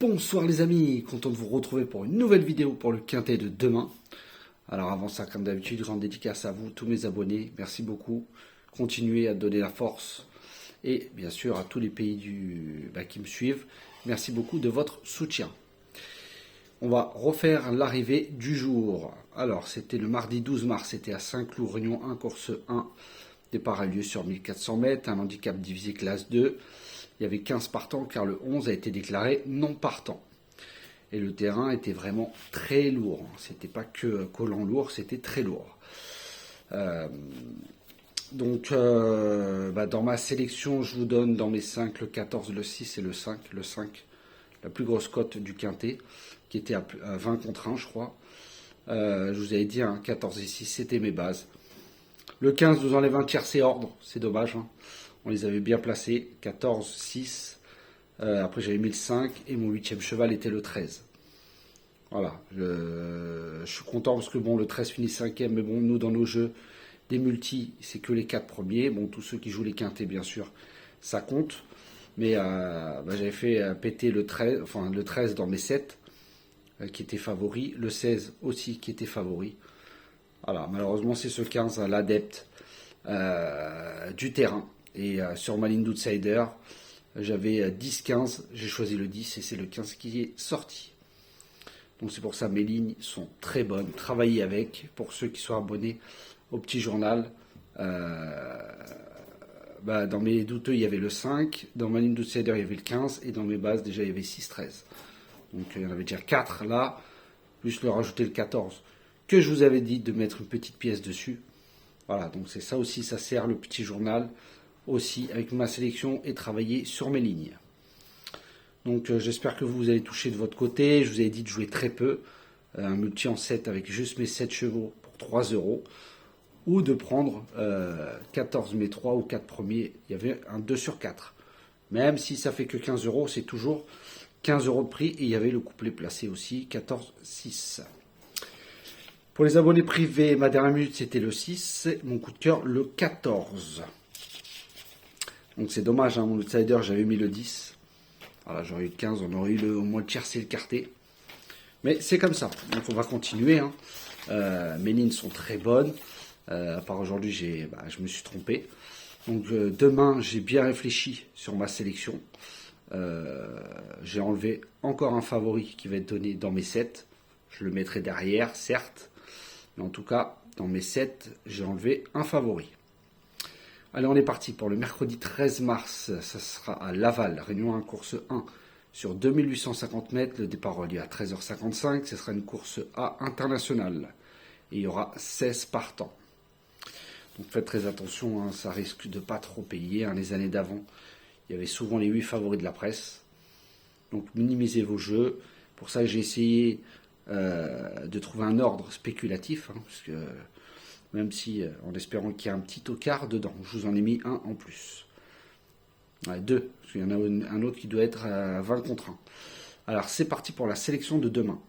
Bonsoir les amis, content de vous retrouver pour une nouvelle vidéo pour le quintet de demain. Alors avant ça, comme d'habitude, grande dédicace à vous, tous mes abonnés, merci beaucoup. Continuez à donner la force et bien sûr à tous les pays qui me suivent, merci beaucoup de votre soutien. On va refaire l'arrivée du jour. Alors c'était le mardi 12 mars, c'était à Saint-Cloud, Réunion 1, course 1. Départ a lieu sur 1400 mètres, un handicap divisé classe 2. Il y avait 15 partants car le 11 a été déclaré non partant. Et le terrain était vraiment très lourd. C'était pas que collant lourd, c'était très lourd. Dans ma sélection, je vous donne dans mes 5 le 14, le 6 et le 5. Le 5, la plus grosse cote du quintet, qui était à 20 contre 1, je crois. Je vous avais dit, 14 et 6, c'était mes bases. Le 15 nous enlève un tiercé ordre, c'est dommage. On les avait bien placés, 14, 6. Après j'avais mis le 5 et mon 8e cheval était le 13. Voilà, je suis content parce que bon, le 13 finit 5e, mais bon, nous dans nos jeux des multis, c'est que les 4 premiers. Bon, tous ceux qui jouent les quintés, bien sûr, ça compte. Mais j'avais fait péter le 13 dans mes 7 qui était favori, le 16 aussi qui était favori. Voilà, malheureusement c'est ce 15, l'adepte du terrain. Et sur ma ligne d'outsider, j'avais 10-15, j'ai choisi le 10 et c'est le 15 qui est sorti. Donc c'est pour ça mes lignes sont très bonnes, travaillez avec, pour ceux qui sont abonnés au petit journal. Dans mes douteux il y avait le 5, dans ma ligne d'outsider il y avait le 15 et dans mes bases déjà il y avait 6-13. Donc il y en avait déjà 4 là, plus leur rajouter le 14 que je vous avais dit de mettre une petite pièce dessus. Voilà, donc c'est ça aussi, ça sert le petit journal aussi avec ma sélection et travailler sur mes lignes. Donc j'espère que vous allez toucher de votre côté. Je vous avais dit de jouer très peu, un multi en 7 avec juste mes 7 chevaux pour 3 euros, ou de prendre 14 mes 3 ou 4 premiers. Il y avait un 2 sur 4. Même si ça fait que 15 euros, c'est toujours 15 euros de prix. Et il y avait le couplet placé aussi, 14-6. Pour les abonnés privés, ma dernière minute c'était le 6, mon coup de cœur le 14. Donc c'est dommage, mon outsider j'avais mis le 10. Voilà, j'aurais eu le 15, on aurait eu au moins le tiercé le quarté. Mais c'est comme ça, donc on va continuer. Mes lignes sont très bonnes. À part aujourd'hui, je me suis trompé. Donc demain, j'ai bien réfléchi sur ma sélection. J'ai enlevé encore un favori qui va être donné dans mes 7. Je le mettrai derrière, certes. Mais en tout cas, dans mes 7, j'ai enlevé un favori. Allez, on est parti pour le mercredi 13 mars. Ça sera à Laval, Réunion 1, course 1 sur 2850 mètres. Le départ aura lieu à 13h55. Ce sera une course A internationale. Et il y aura 16 partants. Donc faites très attention, ça risque de pas trop payer. Les années d'avant, il y avait souvent les 8 favoris de la presse. Donc minimisez vos jeux. Pour ça, j'ai essayé de trouver un ordre spéculatif, parce que même si en espérant qu'il y ait un petit tocard dedans, je vous en ai mis un en plus. 2, parce qu'il y en a un autre qui doit être à 20 contre 1. Alors c'est parti pour la sélection de demain.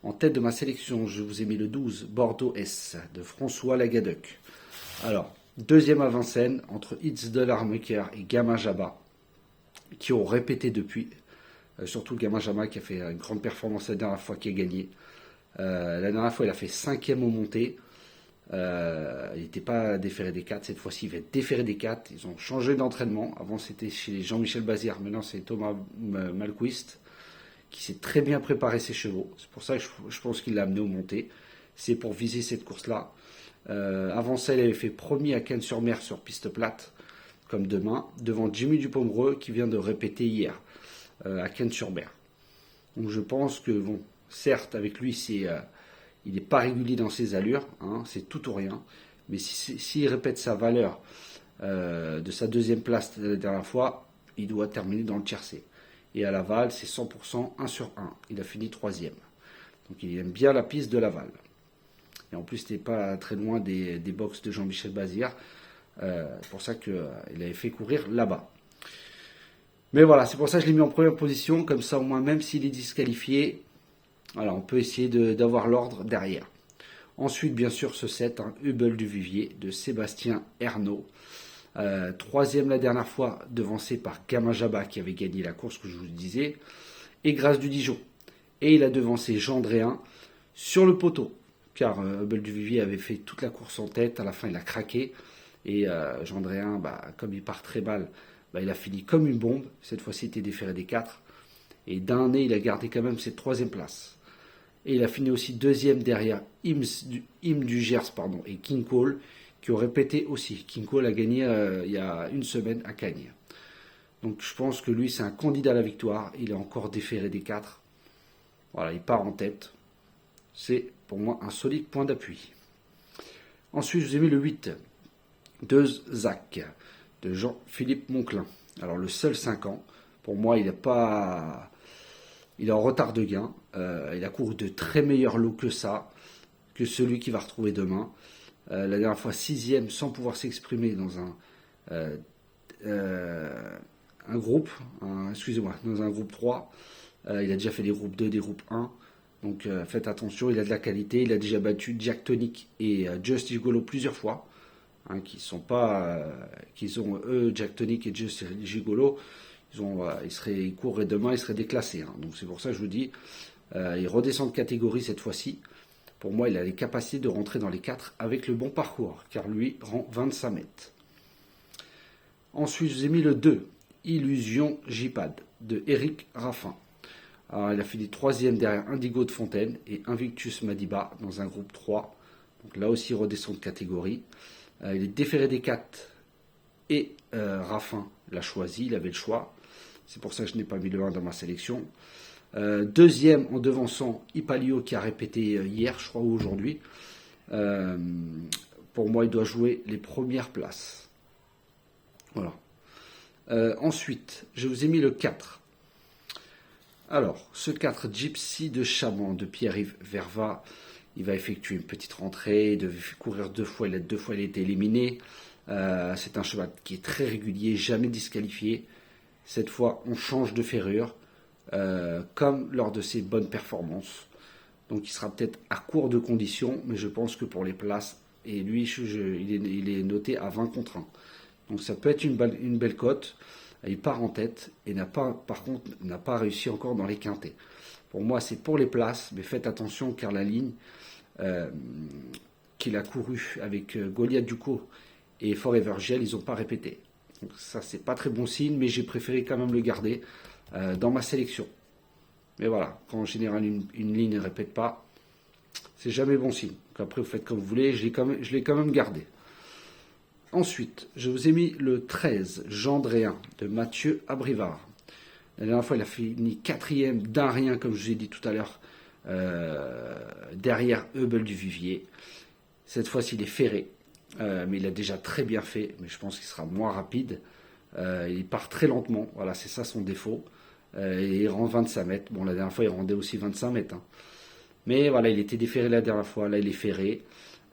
En tête de ma sélection, je vous ai mis le 12, Bordeaux S, de François Lagadec. Alors, deuxième à Vincennes, entre It's Dollar Maker et Gamma Jabba, qui ont répété depuis. Surtout Gamma Jama qui a fait une grande performance la dernière fois, qui a gagné. La dernière fois, il a fait 5e au monté. Il n'était pas déféré des 4. Cette fois-ci, il va être déféré des 4. Ils ont changé d'entraînement. Avant, c'était chez Jean-Michel Bazir. Maintenant, c'est Thomas Malquist qui s'est très bien préparé ses chevaux. C'est pour ça que je pense qu'il l'a amené au monté. C'est pour viser cette course-là. Avant ça, il avait fait premier à Cannes-sur-Mer sur piste plate, comme demain, devant Jimmy Dupomereux qui vient de répéter hier. À Cannes-sur-Mer. Donc je pense que, bon, certes, avec lui, il n'est pas régulier dans ses allures, c'est tout ou rien, mais s'il répète sa valeur de sa deuxième place la dernière fois, il doit terminer dans le tiercé. Et à Laval, c'est 100% 1 sur 1. Il a fini 3e. Donc il aime bien la piste de Laval. Et en plus, c'était pas très loin des box de Jean-Michel Bazir. C'est pour ça qu'il avait fait courir là-bas. Mais voilà, c'est pour ça que je l'ai mis en première position, comme ça au moins même s'il est disqualifié, voilà, on peut essayer d'avoir l'ordre derrière. Ensuite, bien sûr, ce 7, Hubble du Vivier de Sébastien Ernaud. Troisième la dernière fois, devancé par Gamma Jabba qui avait gagné la course que je vous disais. et Grâce du Dijon. Et il a devancé Gendréen sur le poteau, car Hubble du Vivier avait fait toute la course en tête, à la fin il a craqué, et Gendréen, comme il part très mal, il a fini comme une bombe, cette fois-ci il était déféré des 4, et d'un nez il a gardé quand même cette 3e place. Et il a fini aussi 2e derrière Im du Gers et King Cole, qui ont répété aussi. King Cole a gagné il y a une semaine à Cagnes. Donc je pense que lui c'est un candidat à la victoire, il est encore déféré des 4. Voilà, il part en tête. C'est pour moi un solide point d'appui. Ensuite, je vous ai mis le 8 de Zach, de Jean-Philippe Monclin. Alors le seul 5 ans, pour moi il est en retard de gain. Il a couru de très meilleurs lots que ça, que celui qu'il va retrouver demain. La dernière fois 6e sans pouvoir s'exprimer dans un groupe, dans un groupe 3. Il a déjà fait des groupes 2, des groupes 1. Donc faites attention, il a de la qualité. Il a déjà battu Jack Tonic et Just Gigolo plusieurs fois. Jack Tonic et Just Gigolo, ils courraient demain, ils seraient déclassés. Donc c'est pour ça que je vous dis, il redescend de catégorie cette fois-ci. Pour moi, il a les capacités de rentrer dans les 4 avec le bon parcours, car lui rend 25 mètres. Ensuite, je vous ai mis le 2, Illusion J-Pad, de Eric Raffin. Alors, il a fini 3e derrière Indigo de Fontaine et Invictus Madiba dans un groupe 3. Donc là aussi, il redescend de catégorie. Il est déféré des 4 et Raffin l'a choisi, il avait le choix. C'est pour ça que je n'ai pas mis le 1 dans ma sélection. 2e en devançant Ipalio qui a répété hier, je crois, ou aujourd'hui. Pour moi, il doit jouer les premières places. Voilà. Ensuite, je vous ai mis le 4. Alors, ce 4, Gypsy de Chaman, de Pierre-Yves Verva, il va effectuer une petite rentrée, il devait courir 2 fois, il a 2 fois été éliminé. C'est un cheval qui est très régulier, jamais disqualifié. Cette fois, on change de ferrure, comme lors de ses bonnes performances. Donc, il sera peut-être à court de conditions, mais je pense que pour les places, et lui, il est noté à 20 contre 1. Donc, ça peut être une belle cote. Il part en tête et par contre, n'a pas réussi encore dans les quintets. Pour moi, c'est pour les places, mais faites attention car la ligne qu'il a couru avec Goliath Ducos et Forever Gel, ils n'ont pas répété. Donc ça, c'est pas très bon signe, mais j'ai préféré quand même le garder dans ma sélection. Mais voilà, quand en général une ligne ne répète pas, c'est jamais bon signe. Donc après, vous faites comme vous voulez, je l'ai quand même gardé. Ensuite, je vous ai mis le 13, Gendréen, de Mathieu Abrivard. La dernière fois, il a fini 4e d'un rien, comme je vous ai dit tout à l'heure, derrière Hubble du Vivier. Cette fois-ci, il est ferré, mais il a déjà très bien fait, mais je pense qu'il sera moins rapide. Il part très lentement, voilà, c'est ça son défaut. Et il rend 25 mètres. Bon, la dernière fois, il rendait aussi 25 mètres. Mais voilà, il était déféré la dernière fois, là, il est ferré.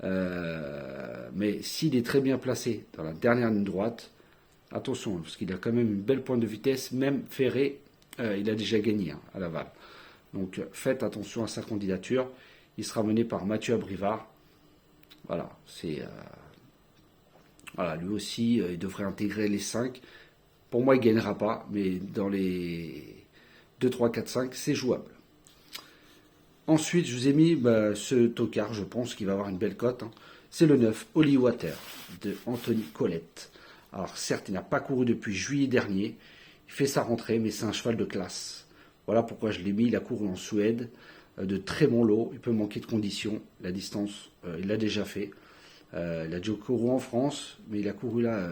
Mais s'il est très bien placé dans la dernière ligne droite, attention, parce qu'il a quand même une belle pointe de vitesse, même ferré, il a déjà gagné à Laval. Donc faites attention à sa candidature. Il sera mené par Mathieu Abrivard. Voilà, lui aussi, il devrait intégrer les 5. Pour moi, il ne gagnera pas, mais dans les 2, 3, 4, 5, c'est jouable. Ensuite, je vous ai mis ce tocard, je pense qu'il va avoir une belle cote. C'est le 9, Holy Water, de Anthony Colette. Alors certes, il n'a pas couru depuis juillet dernier. Il fait sa rentrée, mais c'est un cheval de classe. Voilà pourquoi je l'ai mis. Il a couru en Suède, de très bons lots. Il peut manquer de conditions. La distance, il l'a déjà fait. Il a déjà couru en France, mais il a couru là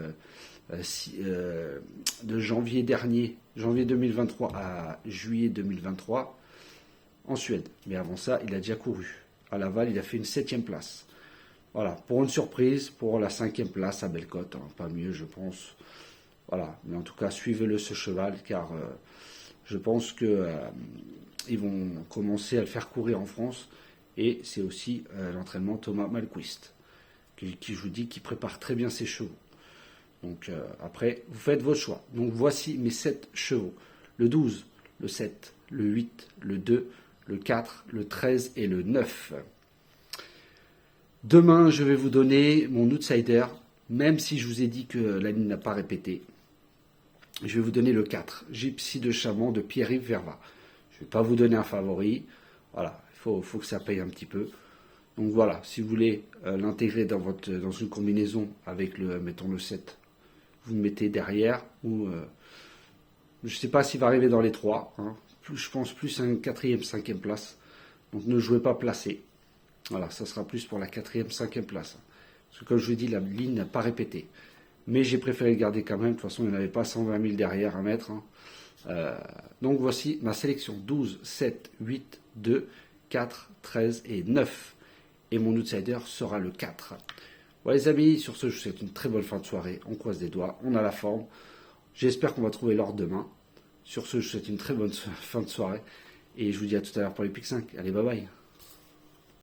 de janvier 2023 à juillet 2023 en Suède. Mais avant ça, il a déjà couru. À Laval, il a fait une 7e place. Voilà, pour une surprise, pour la 5e place à Bellecote, pas mieux je pense. Voilà, mais en tout cas, suivez-le ce cheval, car je pense qu'ils vont commencer à le faire courir en France. Et c'est aussi l'entraînement Thomas Malquist, qui je vous dis, qui prépare très bien ses chevaux. Donc après, vous faites vos choix. Donc voici mes 7 chevaux. Le 12, le 7, le 8, le 2, le 4, le 13 et le 9. Demain, je vais vous donner mon outsider, même si je vous ai dit que la ligne n'a pas répété. Je vais vous donner le 4, Gypsy de Chaman de Pierre-Yves Verva. Je ne vais pas vous donner un favori. Voilà, il faut que ça paye un petit peu. Donc voilà, si vous voulez l'intégrer dans une combinaison avec mettons le 7, vous le mettez derrière, ou je ne sais pas s'il va arriver dans les 3. Hein. Je pense plus à une 4e, 5e place. Donc ne jouez pas placé. Voilà, ça sera plus pour la 4e, 5e place. Parce que comme je vous ai dit, la ligne n'a pas répété. Mais j'ai préféré le garder quand même. De toute façon, il n'y en avait pas 120 000 derrière à mettre. Hein. Donc voici ma sélection. 12, 7, 8, 2, 4, 13 et 9. Et mon outsider sera le 4. Voilà les amis, sur ce, je vous souhaite une très bonne fin de soirée. On croise les doigts, on a la forme. J'espère qu'on va trouver l'or demain. Sur ce, je vous souhaite une très bonne fin de soirée. Et je vous dis à tout à l'heure pour les Pick 5. Allez, bye bye.